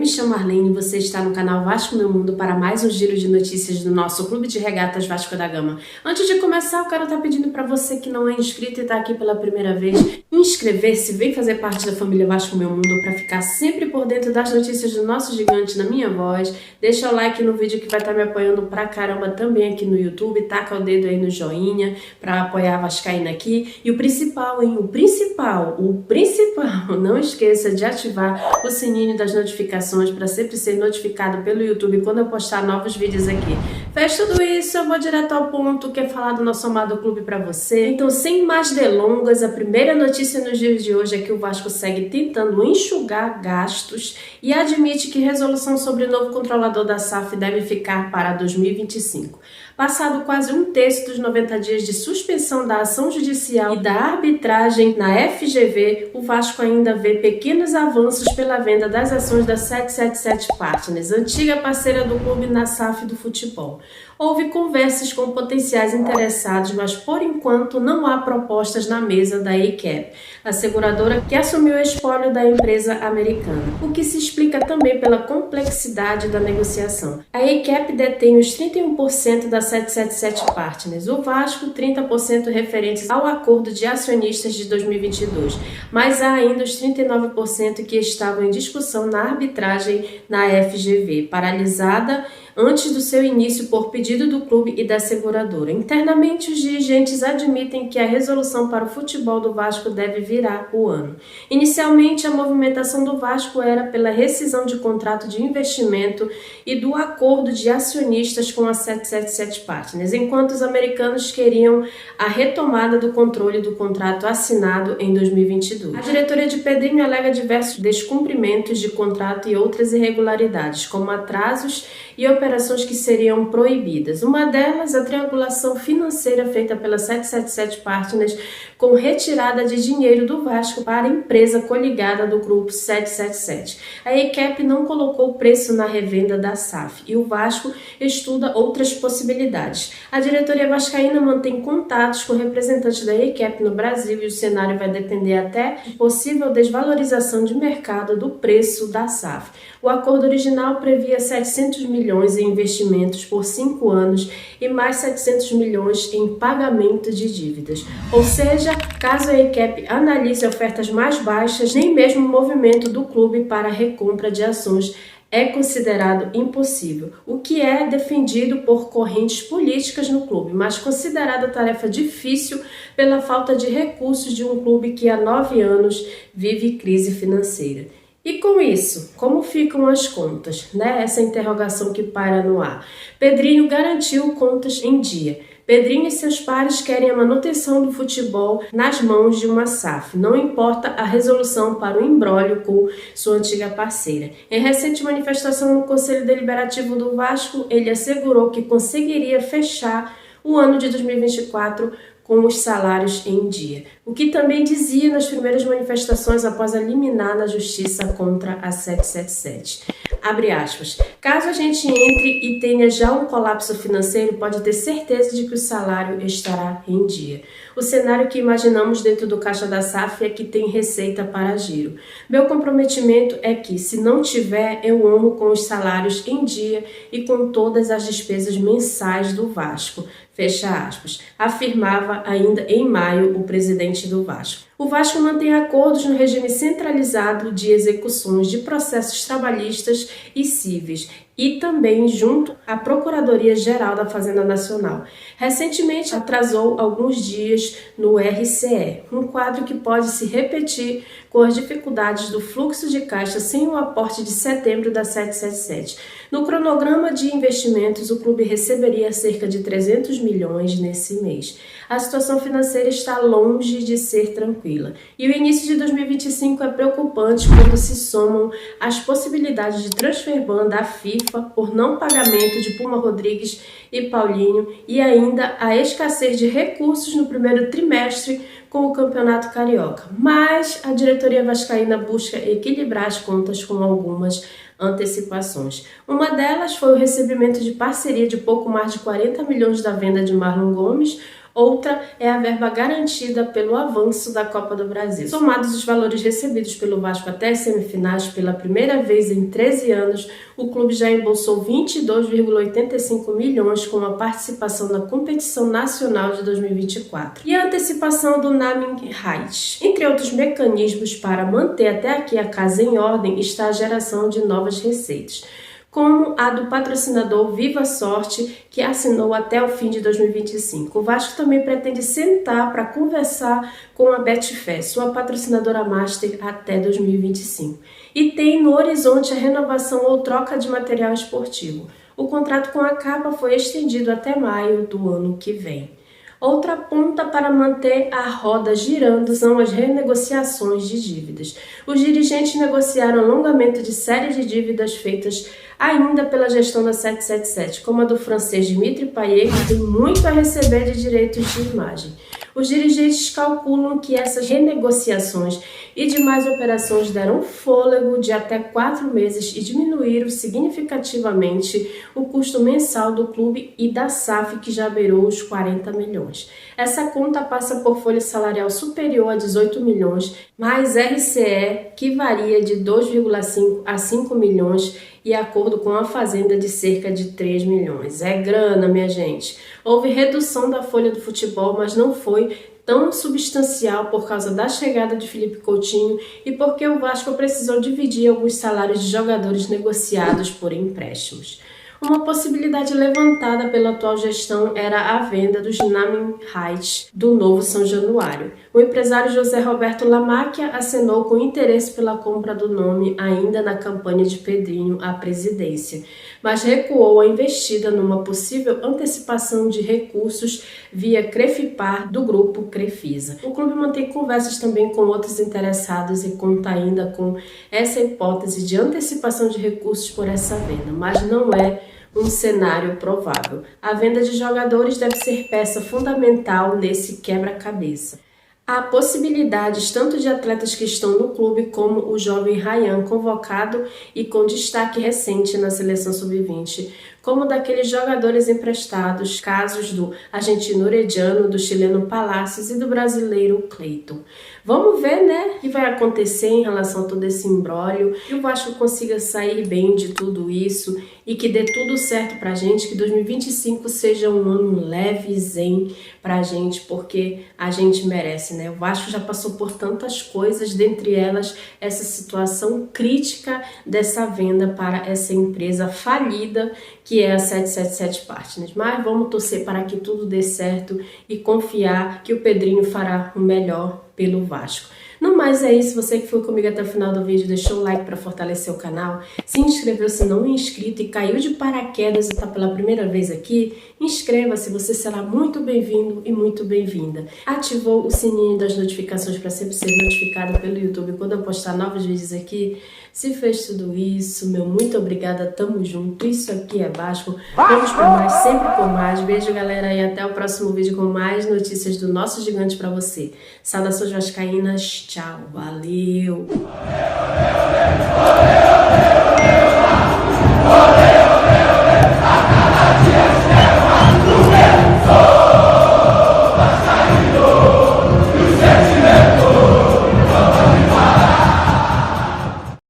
me chamo Arlene e você está no canal Vasco Meu Mundo para mais um giro de notícias do nosso Clube de Regatas Vasco da Gama. Antes de começar, eu quero estar pedindo para você que não é inscrito e está aqui pela primeira vez, inscrever-se, vem fazer parte da família Vasco Meu Mundo para ficar sempre por dentro das notícias do nosso gigante na minha voz. Deixa o like no vídeo que vai estar me apoiando pra caramba também aqui no YouTube, taca o dedo aí no joinha para apoiar a Vascaína aqui. E o principal, hein? O principal, não esqueça de ativar o sininho das notificações para sempre ser notificado pelo YouTube quando eu postar novos vídeos aqui. Fez tudo isso, eu vou direto ao ponto, que é falar do nosso amado clube para você. Então, sem mais delongas, a primeira notícia nos dias de hoje é que o Vasco segue tentando enxugar gastos e admite que resolução sobre o novo controlador da SAF deve ficar para 2025. Passado quase um terço dos 90 dias de suspensão da ação judicial e da arbitragem na FGV, o Vasco ainda vê pequenos avanços pela venda das ações da 777 Partners, antiga parceira do clube na SAF do futebol. Houve conversas com potenciais interessados, mas por enquanto não há propostas na mesa da ACAP, a seguradora que assumiu o espólio da empresa americana, o que se explica também pela complexidade da negociação. A ACAP detém os 31% da 777 Partners, o Vasco 30% referentes ao acordo de acionistas de 2022, mas há ainda os 39% que estavam em discussão na arbitragem na FGV, paralisada antes do seu início por pedido do clube e da seguradora. Internamente, os dirigentes admitem que a resolução para o futebol do Vasco deve virar o ano. Inicialmente, a movimentação do Vasco era pela rescisão de contrato de investimento e do acordo de acionistas com a 777 Partners, enquanto os americanos queriam a retomada do controle do contrato assinado em 2022. A diretoria de Pedrinho alega diversos descumprimentos de contrato e outras irregularidades, como atrasos e operações que seriam proibidas. Uma delas, a triangulação financeira feita pela 777 Partners com retirada de dinheiro do Vasco para a empresa coligada do grupo 777. A ACAP não colocou preço na revenda da SAF e o Vasco estuda outras possibilidades. A diretoria vascaína mantém contatos com representantes da ACAP no Brasil e o cenário vai depender até de possível desvalorização de mercado do preço da SAF. O acordo original previa 700 milhões em investimentos por 5 anos e mais 700 milhões em pagamento de dívidas. Ou seja, caso a ACAP analise ofertas mais baixas, nem mesmo o movimento do clube para a recompra de ações é considerado impossível, o que é defendido por correntes políticas no clube, mas considerada tarefa difícil pela falta de recursos de um clube que há 9 anos vive crise financeira. E com isso, como ficam as contas, né? Essa interrogação que paira no ar. Pedrinho garantiu contas em dia. Pedrinho e seus pares querem a manutenção do futebol nas mãos de uma SAF, não importa a resolução para o imbróglio com sua antiga parceira. Em recente manifestação no Conselho Deliberativo do Vasco, ele assegurou que conseguiria fechar o ano de 2024 com os salários em dia, o que também dizia nas primeiras manifestações após a liminar na justiça contra a 777. Abre aspas. Caso a gente entre e tenha já um colapso financeiro, pode ter certeza de que o salário estará em dia. O cenário que imaginamos dentro do caixa da SAF é que tem receita para giro. Meu comprometimento é que, se não tiver, eu honro com os salários em dia e com todas as despesas mensais do Vasco. Fecha aspas, afirmava ainda em maio o presidente do Vasco. O Vasco mantém acordos no regime centralizado de execuções de processos trabalhistas e cíveis e também junto à Procuradoria-Geral da Fazenda Nacional. Recentemente atrasou alguns dias no RCE, um quadro que pode se repetir com as dificuldades do fluxo de caixa sem o aporte de setembro da 777. No cronograma de investimentos, o clube receberia cerca de 300 milhões nesse mês. A situação financeira está longe de ser tranquila e o início de 2025 é preocupante quando se somam as possibilidades de transfer ban da FIFA por não pagamento de Puma Rodrigues e Paulinho e ainda a escassez de recursos no primeiro trimestre com o Campeonato Carioca. Mas a diretoria vascaína busca equilibrar as contas com algumas antecipações. Uma delas foi o recebimento de parceria de pouco mais de 40 milhões da venda de Marlon Gomes, Outra é a verba garantida pelo avanço da Copa do Brasil. Somados os valores recebidos pelo Vasco até as semifinais, pela primeira vez em 13 anos, o clube já embolsou 22,85 milhões com a participação na competição nacional de 2024 e a antecipação do naming rights. Entre outros mecanismos para manter até aqui a casa em ordem está a geração de novas receitas, como a do patrocinador Viva Sorte, que assinou até o fim de 2025. O Vasco também pretende sentar para conversar com a Betfair, sua patrocinadora master, até 2025. E tem no horizonte a renovação ou troca de material esportivo. O contrato com a Capa foi estendido até maio do ano que vem. Outra ponta para manter a roda girando são as renegociações de dívidas. Os dirigentes negociaram alongamento de série de dívidas feitas ainda pela gestão da 777, como a do francês Dimitri Payet, que tem muito a receber de direitos de imagem. Os dirigentes calculam que essas renegociações e demais operações deram fôlego de até 4 meses e diminuíram significativamente o custo mensal do clube e da SAF, que já beirou os 40 milhões. Essa conta passa por folha salarial superior a 18 milhões, mais RCE, que varia de 2,5 a 5 milhões, e acordo com a Fazenda de cerca de 3 milhões. É grana, minha gente. Houve redução da folha do futebol, mas não foi tão substancial por causa da chegada de Felipe Coutinho e porque o Vasco precisou dividir alguns salários de jogadores negociados por empréstimos. Uma possibilidade levantada pela atual gestão era a venda dos naming rights do Novo São Januário. O empresário José Roberto Lamáquia acenou com interesse pela compra do nome ainda na campanha de Pedrinho à presidência, mas recuou a investida numa possível antecipação de recursos via Crefipar do grupo Crefisa. O clube mantém conversas também com outros interessados e conta ainda com essa hipótese de antecipação de recursos por essa venda, mas não é um cenário provável. A venda de jogadores deve ser peça fundamental nesse quebra-cabeça. Há possibilidades tanto de atletas que estão no clube como o jovem Ryan, convocado e com destaque recente na seleção sub-20, como daqueles jogadores emprestados, casos do argentino Orediano, do chileno Palacios e do brasileiro Cleiton. Vamos ver, né, o que vai acontecer em relação a todo esse imbróglio, que o Vasco consiga sair bem de tudo isso e que dê tudo certo pra gente, que 2025 seja um ano leve e zen pra gente, porque a gente merece, né? O Vasco já passou por tantas coisas, dentre elas essa situação crítica dessa venda para essa empresa falida que é a 777 Partners. Mas vamos torcer para que tudo dê certo e confiar que o Pedrinho fará o melhor pelo Vasco. No mais é isso, você que foi comigo até o final do vídeo, deixou o like para fortalecer o canal, se inscreveu se não é inscrito e caiu de paraquedas e está pela primeira vez aqui, inscreva-se, você será muito bem-vindo e muito bem-vinda. Ativou o sininho das notificações para sempre ser notificado pelo YouTube quando eu postar novos vídeos aqui. Se fez tudo isso, meu muito obrigada, tamo junto, isso aqui é Vasco, vamos por mais, sempre por mais. Beijo, galera, e até o próximo vídeo com mais notícias do nosso gigante pra você. Saudações vascaínas, tchau, valeu!